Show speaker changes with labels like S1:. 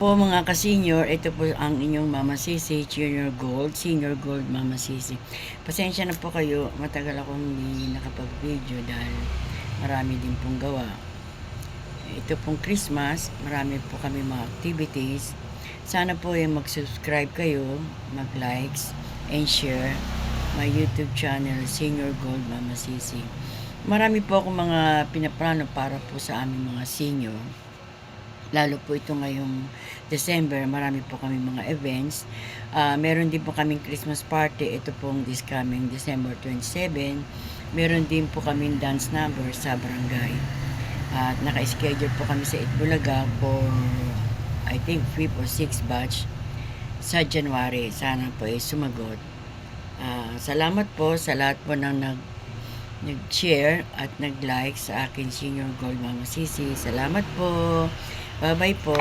S1: po mga ka-senior, ito po ang inyong Mama Sisi, Senior Gold Mama Sisi. Pasensya na po kayo, matagal akong hindi nakapag-video dahil marami din pong gawa. Ito pong Christmas, marami po kami mga activities. Sana po yung mag-subscribe kayo, mag-likes, and share my YouTube channel, Senior Gold Mama Sisi. Marami po akong mga pinaplano para po sa aming mga senior. Lalo po ito ngayong December, marami po kami mga events. Meron din po kaming Christmas party, ito pong this coming December 27. Meron din po kaming dance number sa barangay. At naka-schedule po kami sa Itbulaga for I think 5th or 6th batch sa January. Sana po ay sumagot. Salamat po sa lahat po ng nag-share at nag-like sa akin Senior Gold Mama Sisi. Salamat po. Bye-bye po.